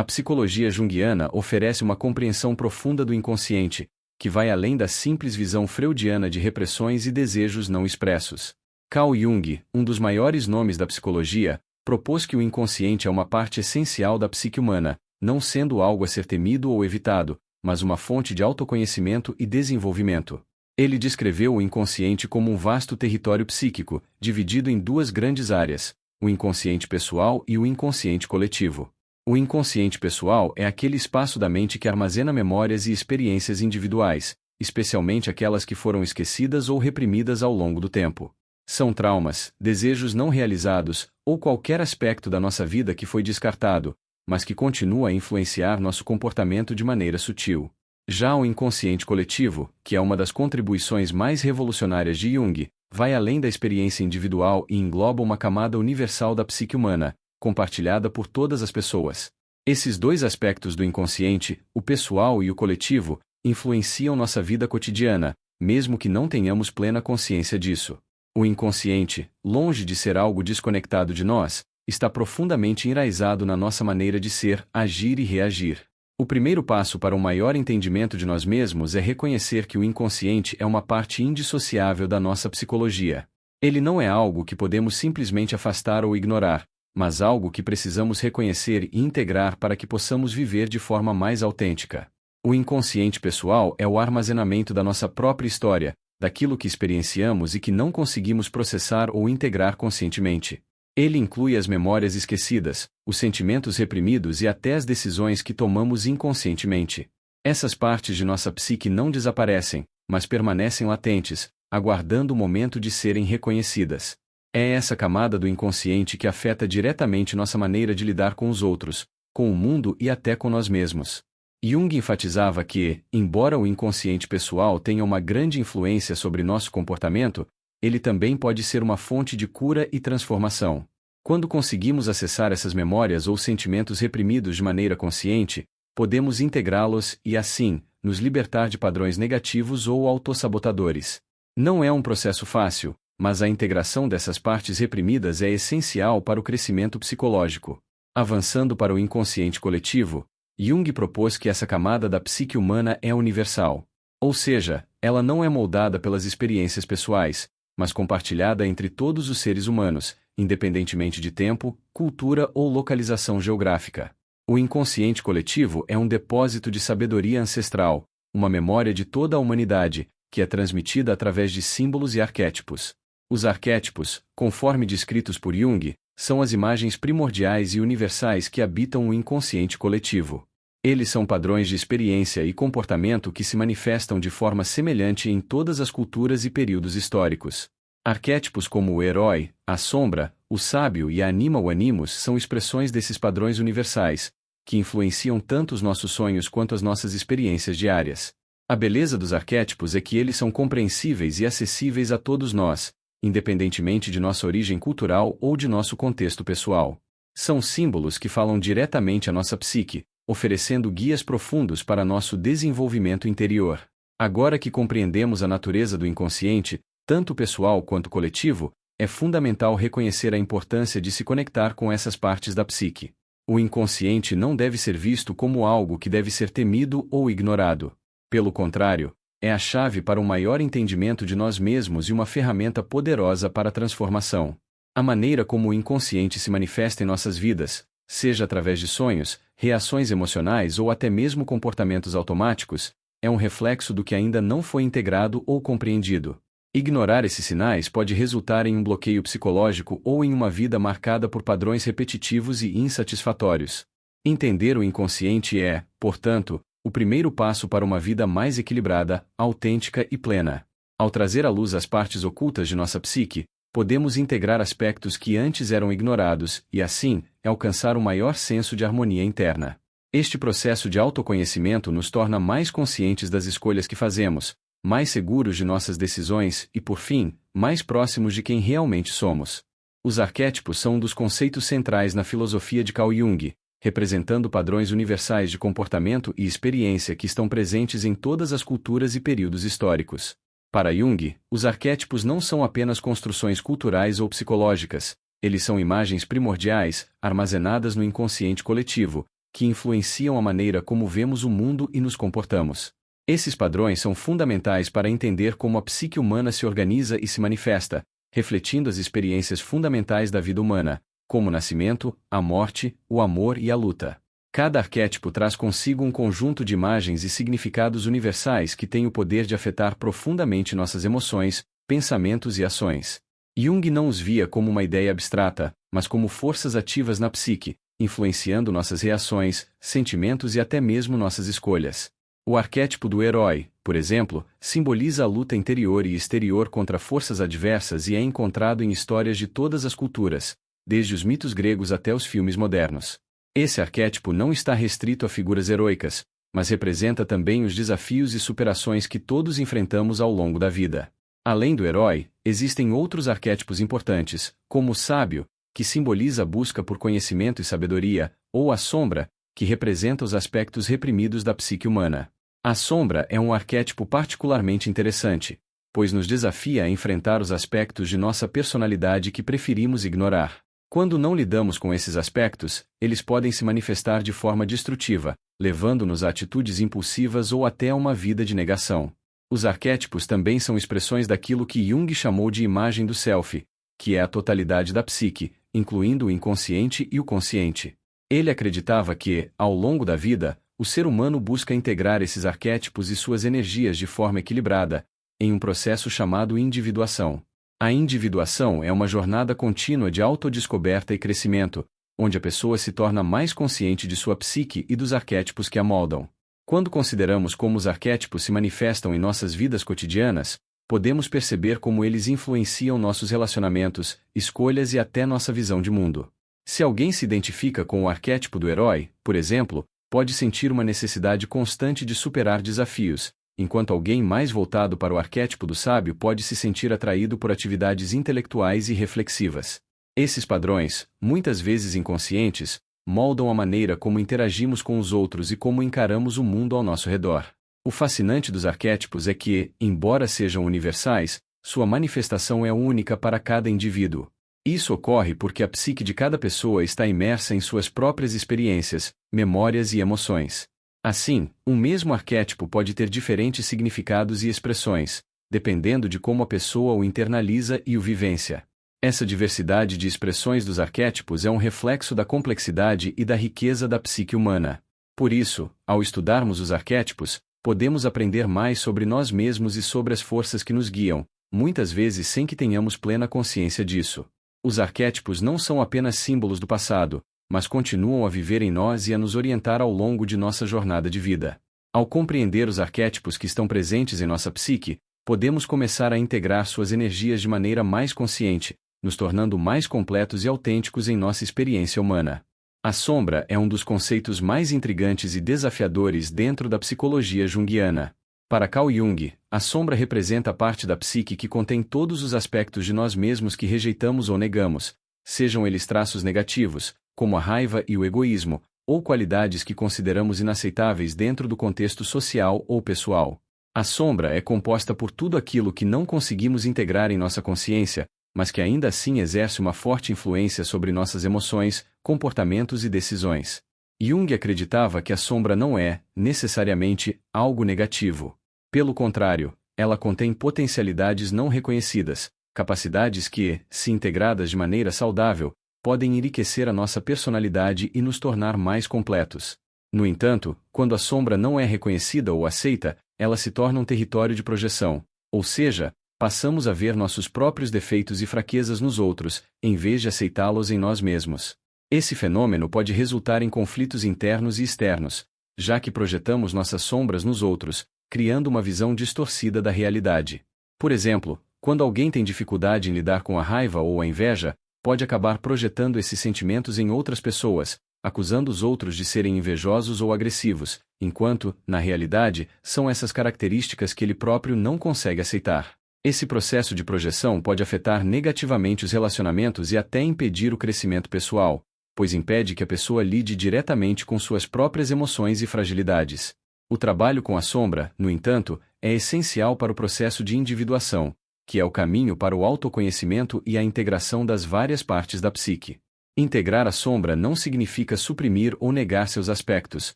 A psicologia junguiana oferece uma compreensão profunda do inconsciente, que vai além da simples visão freudiana de repressões e desejos não expressos. Carl Jung, um dos maiores nomes da psicologia, propôs que o inconsciente é uma parte essencial da psique humana, não sendo algo a ser temido ou evitado, mas uma fonte de autoconhecimento e desenvolvimento. Ele descreveu o inconsciente como um vasto território psíquico, dividido em duas grandes áreas, o inconsciente pessoal e o inconsciente coletivo. O inconsciente pessoal é aquele espaço da mente que armazena memórias e experiências individuais, especialmente aquelas que foram esquecidas ou reprimidas ao longo do tempo. São traumas, desejos não realizados, ou qualquer aspecto da nossa vida que foi descartado, mas que continua a influenciar nosso comportamento de maneira sutil. Já o inconsciente coletivo, que é uma das contribuições mais revolucionárias de Jung, vai além da experiência individual e engloba uma camada universal da psique humana, compartilhada por todas as pessoas. Esses dois aspectos do inconsciente, o pessoal e o coletivo, influenciam nossa vida cotidiana, mesmo que não tenhamos plena consciência disso. O inconsciente, longe de ser algo desconectado de nós, está profundamente enraizado na nossa maneira de ser, agir e reagir. O primeiro passo para um maior entendimento de nós mesmos é reconhecer que o inconsciente é uma parte indissociável da nossa psicologia. Ele não é algo que podemos simplesmente afastar ou ignorar, mas algo que precisamos reconhecer e integrar para que possamos viver de forma mais autêntica. O inconsciente pessoal é o armazenamento da nossa própria história, daquilo que experienciamos e que não conseguimos processar ou integrar conscientemente. Ele inclui as memórias esquecidas, os sentimentos reprimidos e até as decisões que tomamos inconscientemente. Essas partes de nossa psique não desaparecem, mas permanecem latentes, aguardando o momento de serem reconhecidas. É essa camada do inconsciente que afeta diretamente nossa maneira de lidar com os outros, com o mundo e até com nós mesmos. Jung enfatizava que, embora o inconsciente pessoal tenha uma grande influência sobre nosso comportamento, ele também pode ser uma fonte de cura e transformação. Quando conseguimos acessar essas memórias ou sentimentos reprimidos de maneira consciente, podemos integrá-los e, assim, nos libertar de padrões negativos ou autossabotadores. Não é um processo fácil, mas a integração dessas partes reprimidas é essencial para o crescimento psicológico. Avançando para o inconsciente coletivo, Jung propôs que essa camada da psique humana é universal. Ou seja, ela não é moldada pelas experiências pessoais, mas compartilhada entre todos os seres humanos, independentemente de tempo, cultura ou localização geográfica. O inconsciente coletivo é um depósito de sabedoria ancestral, uma memória de toda a humanidade, que é transmitida através de símbolos e arquétipos. Os arquétipos, conforme descritos por Jung, são as imagens primordiais e universais que habitam o inconsciente coletivo. Eles são padrões de experiência e comportamento que se manifestam de forma semelhante em todas as culturas e períodos históricos. Arquétipos como o herói, a sombra, o sábio e a anima ou animus são expressões desses padrões universais, que influenciam tanto os nossos sonhos quanto as nossas experiências diárias. A beleza dos arquétipos é que eles são compreensíveis e acessíveis a todos nós, independentemente de nossa origem cultural ou de nosso contexto pessoal. São símbolos que falam diretamente à nossa psique, oferecendo guias profundos para nosso desenvolvimento interior. Agora que compreendemos a natureza do inconsciente, tanto pessoal quanto coletivo, é fundamental reconhecer a importância de se conectar com essas partes da psique. O inconsciente não deve ser visto como algo que deve ser temido ou ignorado. Pelo contrário, é a chave para um maior entendimento de nós mesmos e uma ferramenta poderosa para a transformação. A maneira como o inconsciente se manifesta em nossas vidas, seja através de sonhos, reações emocionais ou até mesmo comportamentos automáticos, é um reflexo do que ainda não foi integrado ou compreendido. Ignorar esses sinais pode resultar em um bloqueio psicológico ou em uma vida marcada por padrões repetitivos e insatisfatórios. Entender o inconsciente é, portanto, o primeiro passo para uma vida mais equilibrada, autêntica e plena. Ao trazer à luz as partes ocultas de nossa psique, podemos integrar aspectos que antes eram ignorados e, assim, alcançar um maior senso de harmonia interna. Este processo de autoconhecimento nos torna mais conscientes das escolhas que fazemos, mais seguros de nossas decisões e, por fim, mais próximos de quem realmente somos. Os arquétipos são um dos conceitos centrais na filosofia de Carl Jung, representando padrões universais de comportamento e experiência que estão presentes em todas as culturas e períodos históricos. Para Jung, os arquétipos não são apenas construções culturais ou psicológicas, eles são imagens primordiais, armazenadas no inconsciente coletivo, que influenciam a maneira como vemos o mundo e nos comportamos. Esses padrões são fundamentais para entender como a psique humana se organiza e se manifesta, refletindo as experiências fundamentais da vida humana, como o nascimento, a morte, o amor e a luta. Cada arquétipo traz consigo um conjunto de imagens e significados universais que têm o poder de afetar profundamente nossas emoções, pensamentos e ações. Jung não os via como uma ideia abstrata, mas como forças ativas na psique, influenciando nossas reações, sentimentos e até mesmo nossas escolhas. O arquétipo do herói, por exemplo, simboliza a luta interior e exterior contra forças adversas e é encontrado em histórias de todas as culturas, desde os mitos gregos até os filmes modernos. Esse arquétipo não está restrito a figuras heróicas, mas representa também os desafios e superações que todos enfrentamos ao longo da vida. Além do herói, existem outros arquétipos importantes, como o sábio, que simboliza a busca por conhecimento e sabedoria, ou a sombra, que representa os aspectos reprimidos da psique humana. A sombra é um arquétipo particularmente interessante, pois nos desafia a enfrentar os aspectos de nossa personalidade que preferimos ignorar. Quando não lidamos com esses aspectos, eles podem se manifestar de forma destrutiva, levando-nos a atitudes impulsivas ou até a uma vida de negação. Os arquétipos também são expressões daquilo que Jung chamou de imagem do self, que é a totalidade da psique, incluindo o inconsciente e o consciente. Ele acreditava que, ao longo da vida, o ser humano busca integrar esses arquétipos e suas energias de forma equilibrada, em um processo chamado individuação. A individuação é uma jornada contínua de autodescoberta e crescimento, onde a pessoa se torna mais consciente de sua psique e dos arquétipos que a moldam. Quando consideramos como os arquétipos se manifestam em nossas vidas cotidianas, podemos perceber como eles influenciam nossos relacionamentos, escolhas e até nossa visão de mundo. Se alguém se identifica com o arquétipo do herói, por exemplo, pode sentir uma necessidade constante de superar desafios, enquanto alguém mais voltado para o arquétipo do sábio pode se sentir atraído por atividades intelectuais e reflexivas. Esses padrões, muitas vezes inconscientes, moldam a maneira como interagimos com os outros e como encaramos o mundo ao nosso redor. O fascinante dos arquétipos é que, embora sejam universais, sua manifestação é única para cada indivíduo. Isso ocorre porque a psique de cada pessoa está imersa em suas próprias experiências, memórias e emoções. Assim, um mesmo arquétipo pode ter diferentes significados e expressões, dependendo de como a pessoa o internaliza e o vivencia. Essa diversidade de expressões dos arquétipos é um reflexo da complexidade e da riqueza da psique humana. Por isso, ao estudarmos os arquétipos, podemos aprender mais sobre nós mesmos e sobre as forças que nos guiam, muitas vezes sem que tenhamos plena consciência disso. Os arquétipos não são apenas símbolos do passado, mas continuam a viver em nós e a nos orientar ao longo de nossa jornada de vida. Ao compreender os arquétipos que estão presentes em nossa psique, podemos começar a integrar suas energias de maneira mais consciente, nos tornando mais completos e autênticos em nossa experiência humana. A sombra é um dos conceitos mais intrigantes e desafiadores dentro da psicologia junguiana. Para Carl Jung, a sombra representa a parte da psique que contém todos os aspectos de nós mesmos que rejeitamos ou negamos, sejam eles traços negativos, como a raiva e o egoísmo, ou qualidades que consideramos inaceitáveis dentro do contexto social ou pessoal. A sombra é composta por tudo aquilo que não conseguimos integrar em nossa consciência, mas que ainda assim exerce uma forte influência sobre nossas emoções, comportamentos e decisões. Jung acreditava que a sombra não é, necessariamente, algo negativo. Pelo contrário, ela contém potencialidades não reconhecidas, capacidades que, se integradas de maneira saudável, podem enriquecer a nossa personalidade e nos tornar mais completos. No entanto, quando a sombra não é reconhecida ou aceita, ela se torna um território de projeção, ou seja, passamos a ver nossos próprios defeitos e fraquezas nos outros, em vez de aceitá-los em nós mesmos. Esse fenômeno pode resultar em conflitos internos e externos, já que projetamos nossas sombras nos outros, criando uma visão distorcida da realidade. Por exemplo, quando alguém tem dificuldade em lidar com a raiva ou a inveja, pode acabar projetando esses sentimentos em outras pessoas, acusando os outros de serem invejosos ou agressivos, enquanto, na realidade, são essas características que ele próprio não consegue aceitar. Esse processo de projeção pode afetar negativamente os relacionamentos e até impedir o crescimento pessoal, pois impede que a pessoa lide diretamente com suas próprias emoções e fragilidades. O trabalho com a sombra, no entanto, é essencial para o processo de individuação, que é o caminho para o autoconhecimento e a integração das várias partes da psique. Integrar a sombra não significa suprimir ou negar seus aspectos,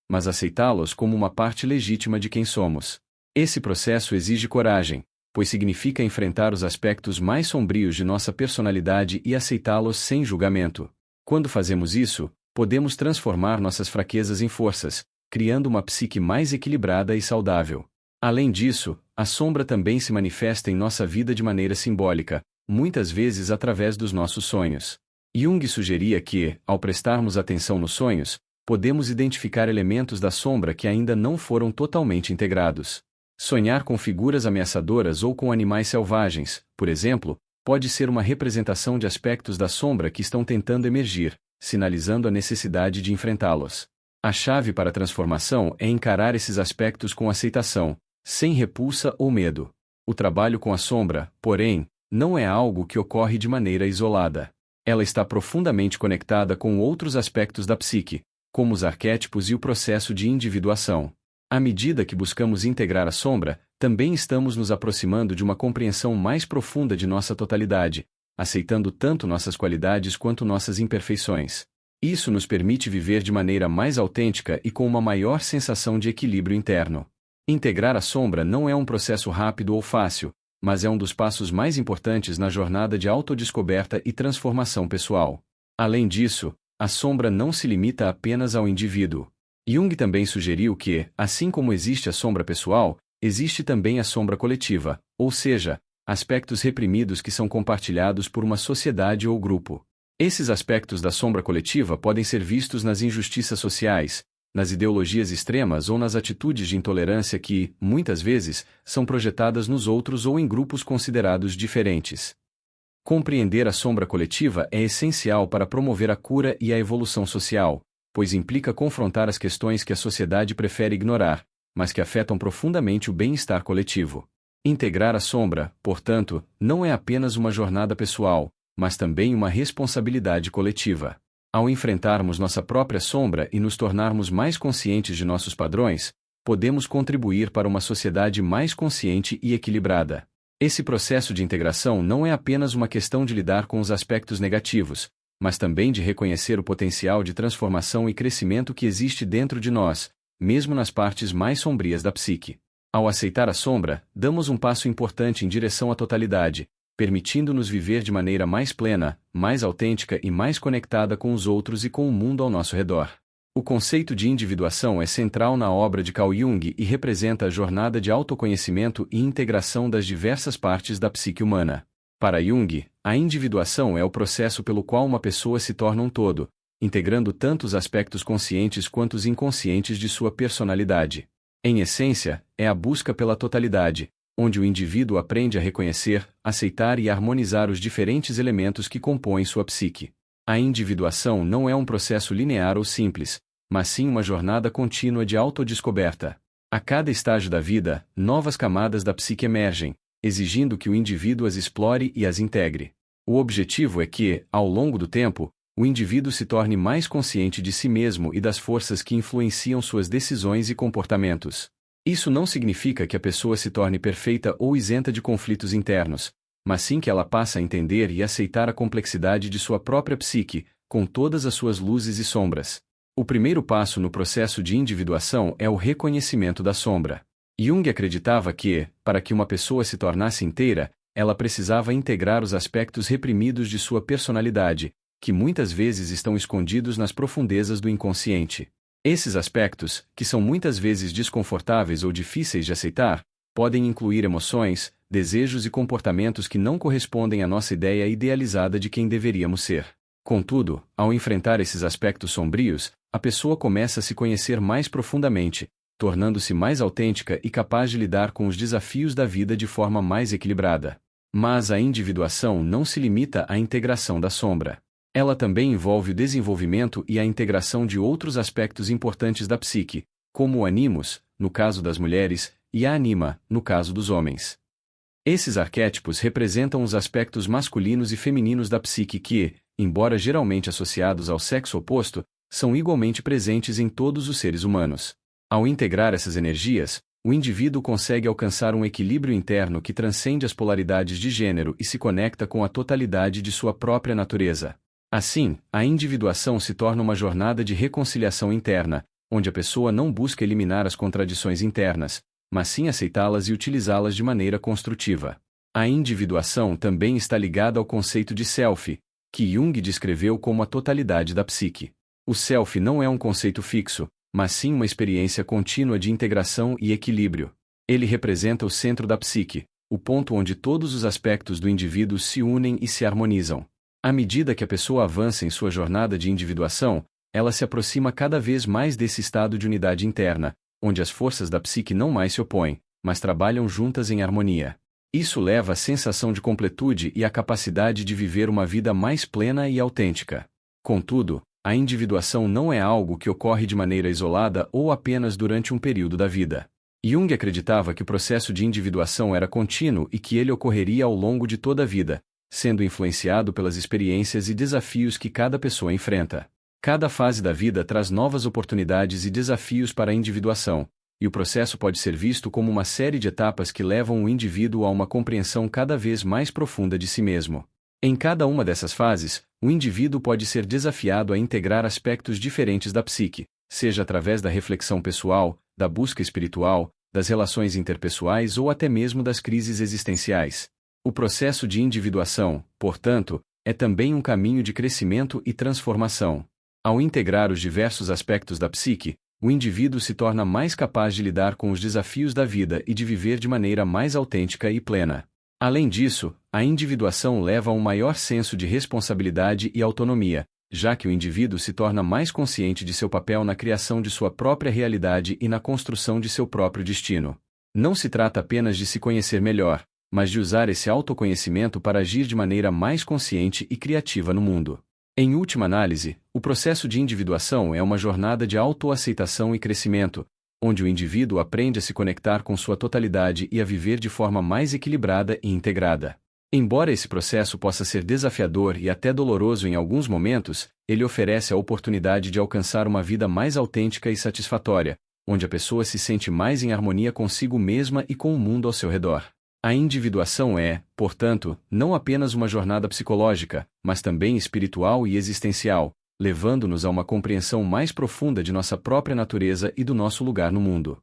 mas aceitá-los como uma parte legítima de quem somos. Esse processo exige coragem, pois significa enfrentar os aspectos mais sombrios de nossa personalidade e aceitá-los sem julgamento. Quando fazemos isso, podemos transformar nossas fraquezas em forças, criando uma psique mais equilibrada e saudável. Além disso, a sombra também se manifesta em nossa vida de maneira simbólica, muitas vezes através dos nossos sonhos. Jung sugeria que, ao prestarmos atenção nos sonhos, podemos identificar elementos da sombra que ainda não foram totalmente integrados. Sonhar com figuras ameaçadoras ou com animais selvagens, por exemplo, pode ser uma representação de aspectos da sombra que estão tentando emergir, sinalizando a necessidade de enfrentá-los. A chave para a transformação é encarar esses aspectos com aceitação, sem repulsa ou medo. O trabalho com a sombra, porém, não é algo que ocorre de maneira isolada. Ela está profundamente conectada com outros aspectos da psique, como os arquétipos e o processo de individuação. À medida que buscamos integrar a sombra, também estamos nos aproximando de uma compreensão mais profunda de nossa totalidade, aceitando tanto nossas qualidades quanto nossas imperfeições. Isso nos permite viver de maneira mais autêntica e com uma maior sensação de equilíbrio interno. Integrar a sombra não é um processo rápido ou fácil, mas é um dos passos mais importantes na jornada de autodescoberta e transformação pessoal. Além disso, a sombra não se limita apenas ao indivíduo. Jung também sugeriu que, assim como existe a sombra pessoal, existe também a sombra coletiva, ou seja, aspectos reprimidos que são compartilhados por uma sociedade ou grupo. Esses aspectos da sombra coletiva podem ser vistos nas injustiças sociais, nas ideologias extremas ou nas atitudes de intolerância que, muitas vezes, são projetadas nos outros ou em grupos considerados diferentes. Compreender a sombra coletiva é essencial para promover a cura e a evolução social, pois implica confrontar as questões que a sociedade prefere ignorar, mas que afetam profundamente o bem-estar coletivo. Integrar a sombra, portanto, não é apenas uma jornada pessoal, mas também uma responsabilidade coletiva. Ao enfrentarmos nossa própria sombra e nos tornarmos mais conscientes de nossos padrões, podemos contribuir para uma sociedade mais consciente e equilibrada. Esse processo de integração não é apenas uma questão de lidar com os aspectos negativos, mas também de reconhecer o potencial de transformação e crescimento que existe dentro de nós, mesmo nas partes mais sombrias da psique. Ao aceitar a sombra, damos um passo importante em direção à totalidade, permitindo-nos viver de maneira mais plena, mais autêntica e mais conectada com os outros e com o mundo ao nosso redor. O conceito de individuação é central na obra de Carl Jung e representa a jornada de autoconhecimento e integração das diversas partes da psique humana. Para Jung, a individuação é o processo pelo qual uma pessoa se torna um todo, integrando tanto os aspectos conscientes quanto os inconscientes de sua personalidade. Em essência, é a busca pela totalidade, onde o indivíduo aprende a reconhecer, aceitar e harmonizar os diferentes elementos que compõem sua psique. A individuação não é um processo linear ou simples, mas sim uma jornada contínua de autodescoberta. A cada estágio da vida, novas camadas da psique emergem, exigindo que o indivíduo as explore e as integre. O objetivo é que, ao longo do tempo, o indivíduo se torne mais consciente de si mesmo e das forças que influenciam suas decisões e comportamentos. Isso não significa que a pessoa se torne perfeita ou isenta de conflitos internos, mas sim que ela passa a entender e aceitar a complexidade de sua própria psique, com todas as suas luzes e sombras. O primeiro passo no processo de individuação é o reconhecimento da sombra. Jung acreditava que, para que uma pessoa se tornasse inteira, ela precisava integrar os aspectos reprimidos de sua personalidade, que muitas vezes estão escondidos nas profundezas do inconsciente. Esses aspectos, que são muitas vezes desconfortáveis ou difíceis de aceitar, podem incluir emoções, desejos e comportamentos que não correspondem à nossa ideia idealizada de quem deveríamos ser. Contudo, ao enfrentar esses aspectos sombrios, a pessoa começa a se conhecer mais profundamente, tornando-se mais autêntica e capaz de lidar com os desafios da vida de forma mais equilibrada. Mas a individuação não se limita à integração da sombra. Ela também envolve o desenvolvimento e a integração de outros aspectos importantes da psique, como o animus, no caso das mulheres, e a anima, no caso dos homens. Esses arquétipos representam os aspectos masculinos e femininos da psique que, embora geralmente associados ao sexo oposto, são igualmente presentes em todos os seres humanos. Ao integrar essas energias, o indivíduo consegue alcançar um equilíbrio interno que transcende as polaridades de gênero e se conecta com a totalidade de sua própria natureza. Assim, a individuação se torna uma jornada de reconciliação interna, onde a pessoa não busca eliminar as contradições internas, mas sim aceitá-las e utilizá-las de maneira construtiva. A individuação também está ligada ao conceito de self, que Jung descreveu como a totalidade da psique. O self não é um conceito fixo, mas sim uma experiência contínua de integração e equilíbrio. Ele representa o centro da psique, o ponto onde todos os aspectos do indivíduo se unem e se harmonizam. À medida que a pessoa avança em sua jornada de individuação, ela se aproxima cada vez mais desse estado de unidade interna, onde as forças da psique não mais se opõem, mas trabalham juntas em harmonia. Isso leva à sensação de completude e à capacidade de viver uma vida mais plena e autêntica. Contudo, a individuação não é algo que ocorre de maneira isolada ou apenas durante um período da vida. Jung acreditava que o processo de individuação era contínuo e que ele ocorreria ao longo de toda a vida, sendo influenciado pelas experiências e desafios que cada pessoa enfrenta. Cada fase da vida traz novas oportunidades e desafios para a individuação, e o processo pode ser visto como uma série de etapas que levam o indivíduo a uma compreensão cada vez mais profunda de si mesmo. Em cada uma dessas fases, o indivíduo pode ser desafiado a integrar aspectos diferentes da psique, seja através da reflexão pessoal, da busca espiritual, das relações interpessoais ou até mesmo das crises existenciais. O processo de individuação, portanto, é também um caminho de crescimento e transformação. Ao integrar os diversos aspectos da psique, o indivíduo se torna mais capaz de lidar com os desafios da vida e de viver de maneira mais autêntica e plena. Além disso, a individuação leva a um maior senso de responsabilidade e autonomia, já que o indivíduo se torna mais consciente de seu papel na criação de sua própria realidade e na construção de seu próprio destino. Não se trata apenas de se conhecer melhor, mas de usar esse autoconhecimento para agir de maneira mais consciente e criativa no mundo. Em última análise, o processo de individuação é uma jornada de autoaceitação e crescimento, onde o indivíduo aprende a se conectar com sua totalidade e a viver de forma mais equilibrada e integrada. Embora esse processo possa ser desafiador e até doloroso em alguns momentos, ele oferece a oportunidade de alcançar uma vida mais autêntica e satisfatória, onde a pessoa se sente mais em harmonia consigo mesma e com o mundo ao seu redor. A individuação é, portanto, não apenas uma jornada psicológica, mas também espiritual e existencial, levando-nos a uma compreensão mais profunda de nossa própria natureza e do nosso lugar no mundo.